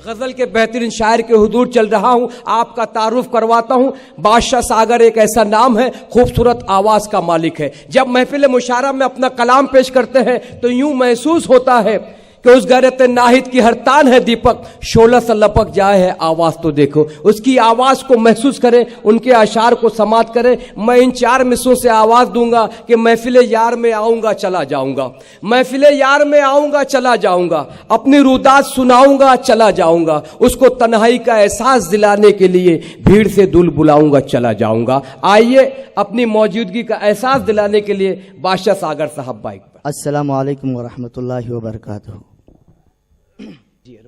गजल के बेहतरीन शायर के हुजूर चल रहा हूं, आपका तारुफ करवाता हूं। बादशाह सागर एक ऐसा नाम है, खूबसूरत आवाज का मालिक है। जब महफिल मुशारा में अपना कलाम पेश करते हैं तो यूं महसूस होता है कि उस गैरत नाहिद की हर तान है दीपक, शोला सा लपक जाए है आवाज तो देखो। उसकी आवाज को महसूस करें, उनके अशार को समात करें। मैं इन 4 मिसरों से आवाज दूंगा कि महफिले यार में आऊंगा चला जाऊंगा, महफिले यार में आऊंगा चला जाऊंगा, अपनी रुदात सुनाऊंगा चला जाऊंगा, उसको तन्हाई का एहसास दिलाने के लिए भीड़ से दूर बुलाऊंगा चला जाऊंगा। आइए अपनी मौजूदगी का एहसास दिलाने के लिए बादशाह सागर साहब बाइक पर। अस्सलामु अलैकुम वरहमतुल्लाहि वबरकातुहू।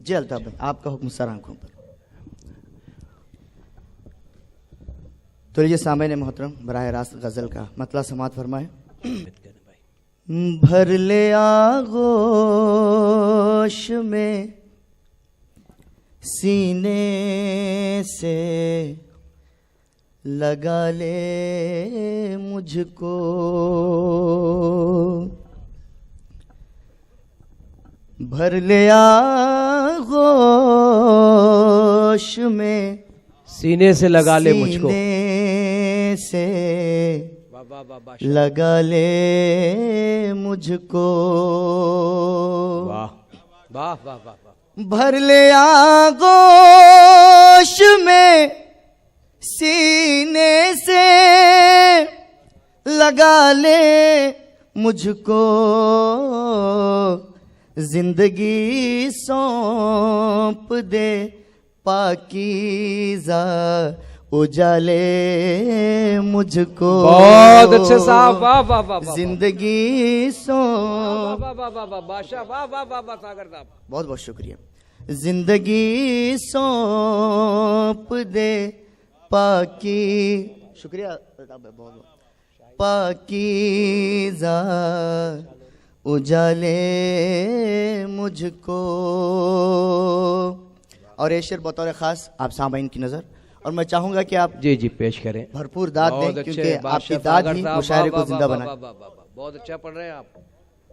जी अल्ताफ भाई, आपका हुक्म सर आंखों पर। तो लीजिए सामने मोहतरम बराह रास्त गजल का मतलब समात फरमाए। भर ले आगोश में सीने से, लगा ले मुझको, भर ले आगोश में सीने से लगा ले मुझको, सीने से लगा ले मुझको, वाह वाह वाह वाह। भर ले आगोश में सीने से लगा ले मुझको, जिंदगी सौंप दे पाकीज़ा, उजाले मुझको। बहुत अच्छे साहब, वाह वाह वाह। जिंदगी सौंप, वाह वाह वाह वाह बादशाह, वाह वाह वाह वाह सागर साहब, बहुत बहुत शुक्रिया। जिंदगी सौंप दे पाकी, शुक्रिया बहुत, पाकीज़ा उजाले मुझको। और ये शेर बतौर खास आप सामाइन की नजर, और मैं चाहूंगा कि आप जी जी पेश करें, भरपूर दाद दें, क्योंकि आपकी दाद ही मुशायरे को जिंदा बनाए। बहुत अच्छा पढ़ रहे हैं आप।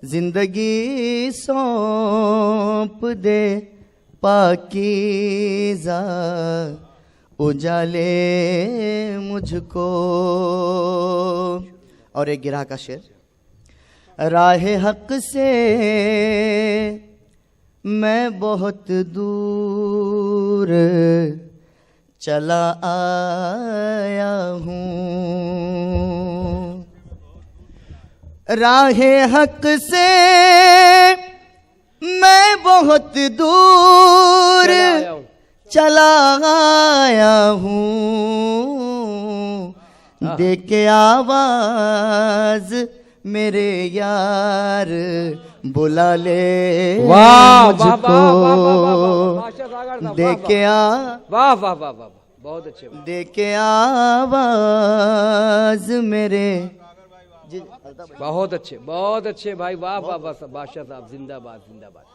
जिंदगी सौंप दे पाकीज़ा, उजाले मुझको। और एक गिरा का शेर। राहे हक से मैं बहुत दूर चला आया हूँ, राहे हक से मैं बहुत दूर चला आया हूँ, दे के आवाज मेरे यार बुला ले मुझको, दे के वाह वाह वाह वाह, बहुत अच्छे, दे के आवाज मेरे, बहुत अच्छे भाई, वाह वाह वाह बादशाह साहब, जिंदाबाद जिंदाबाद।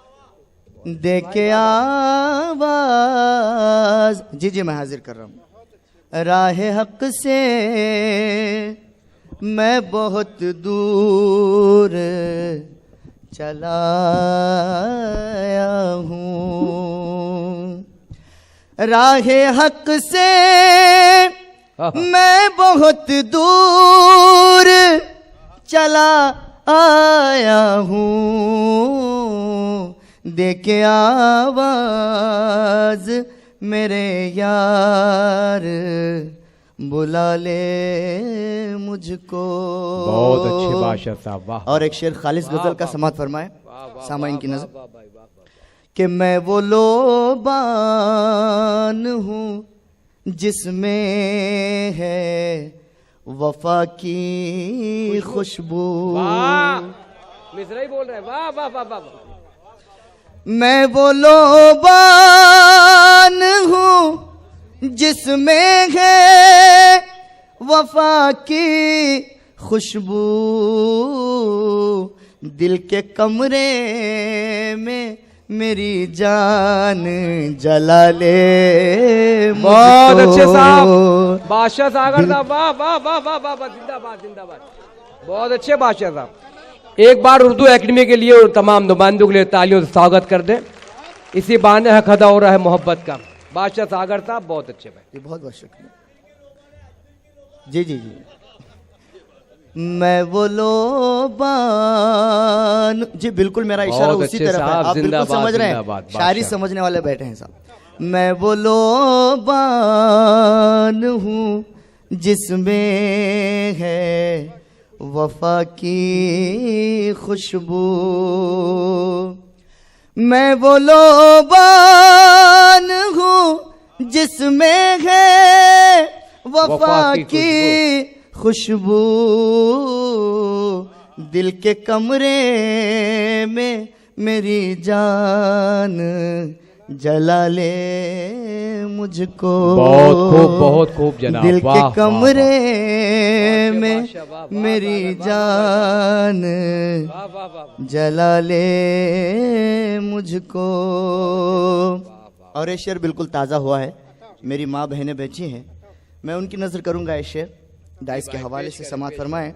दे के आवाज, जी जी मैं हाजिर कर रहा हूँ। राहे हक से मैं बहुत दूर चला आया हूँ, राहे हक से मैं बहुत दूर चला आया हूँ, दे के आवाज मेरे यार बुला ले मुझको। बहुत अच्छे बादशाह साहब, वाह। और एक शेर खालिस गजल का समात फरमाए सामाइन की नजर, कि मैं वो लोबान हूँ जिसमें है वफा की खुशबू। मिसरा ही बोल रहे हैं, वाह वाह वाह वाह। मैं वो लोबान हूँ जिसमें है वफा की खुशबू, दिल के कमरे में मेरी जान जला ले। बहुत अच्छे साहब, बादशाह सागर साहब, वाह वाह वाह वाह वाह, जिंदाबाद जिंदाबाद। बहुत अच्छे बादशाह साहब। एक बार उर्दू एकेडमी के लिए और तमाम नुमाइंदों के लिए तालियों से स्वागत कर दें। इसी बहाने हक अदा हो रहा है मोहब्बत का। बादशाह सागर साहब बहुत अच्छे भाई। जी बहुत बहुत शुक्रिया। जी जी जी। मैं वो लोबान, जी बिल्कुल मेरा इशारा बहुत उसी अच्छे तरफ है। साहब, आप बिल्कुल जिंदाबाद, समझ रहे हैं, जिंदाबाद, शायरी बादशाह। समझने वाले बैठे हैं साहब। मैं वो लोबान हूँ जिसमें है वफा की खुशबू। मैं वो लोबान हूँ जिसमें है वफा की खुशबू। दिल के कमरे में मेरी जान जला ले मुझको। बहुत खूब जनाब। दिल के वाह, कमरे वाह, में वाह, वाह, वाह, मेरी वाह, वाह, जान वाह, वाह, वाह। जला ले मुझको। और ये शेर बिल्कुल ताज़ा हुआ है, मेरी माँ बहनें बेची हैं, मैं उनकी नज़र करूँगा। ये शेर दाइस के हवाले से समात फरमाएं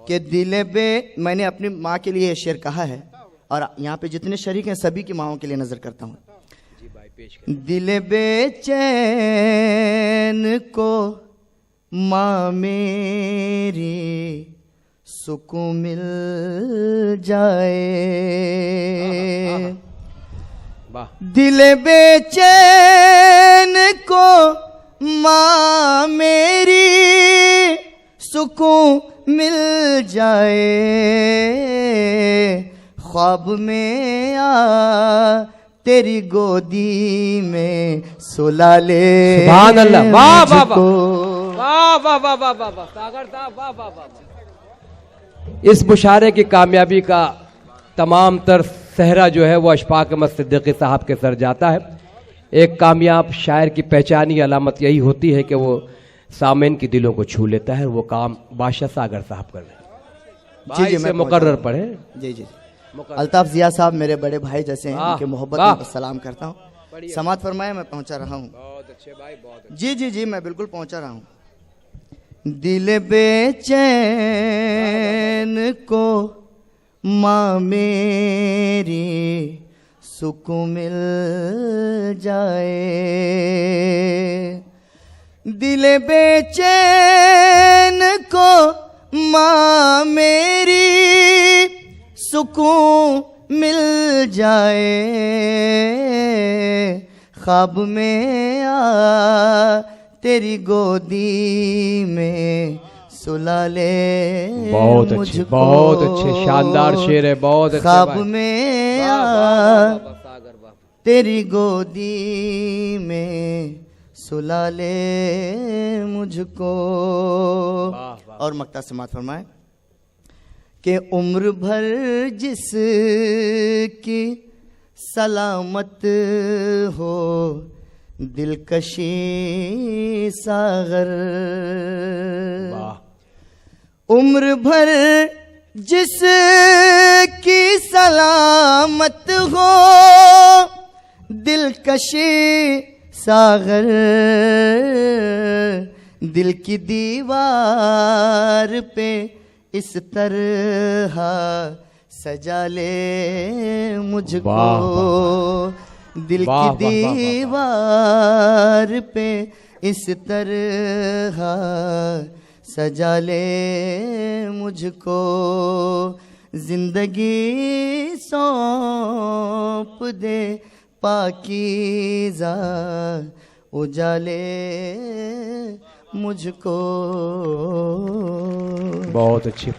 कि दिल बे, मैंने अपनी माँ के लिए ये शेर कहा है और यहाँ पे जितने शरीक हैं सभी की माँओं के लिए नज़र करता हूँ। दिल बेचैन को माँ मेरी सुकून मिल जाए। दिल बेचैन को माँ मेरी सुकून मिल जाए। ख्वाब में आ तेरी गोदी में सुला ले। सुभान अल्लाह। वाह वाह मुझको। वाह वाह वाह वाह वाह वाह सागर साहब वाह वाह वाह। इस मुशारे की कामयाबी का तमाम तर सहरा जो है वो अशफाक अहमद सिद्दीकी साहब के सर जाता है। एक कामयाब शायर की पहचानी अलामत यही होती है कि वो सामेन की दिलों को छू लेता है। वो काम बादशाह सागर साहब कर रहे हैं। जी जी मैं मुकर्रर पढ़े। जी जी। अल्ताफ जिया साहब मेरे बड़े भाई जैसे हैं, उनके मोहब्बत में सलाम करता हूँ। समात फरमाए, मैं पहुंचा रहा हूँ। बहुत अच्छे भाई, बहुत अच्छे। जी जी जी मैं बिल्कुल पहुंचा रहा हूँ। दिल बेचैन को माँ मेरी सुकून मिल जाए। दिल बेचैन को माँ मेरी सुकून मिल जाए। ख्वाब में आ तेरी गोदी में सुला ले। बहुत अच्छे, बहुत अच्छे, शानदार शेर है, बहुत अच्छे। ख्वाब में आ तेरी गोदी में सुला ले मुझको। और मक्ता समात फरमाए कि उम्र भर जिसकी सलामत हो दिलकशी सागर। उम्र भर जिसकी सलामत हो दिलकशी सागर। दिल की दीवार पे इस तरह सजा ले मुझको। दिल की दीवार पे इस तरह सजा ले मुझको। जिंदगी सौंप दे पाकीज़ा उजाले मुझको। बहुत अच्छी।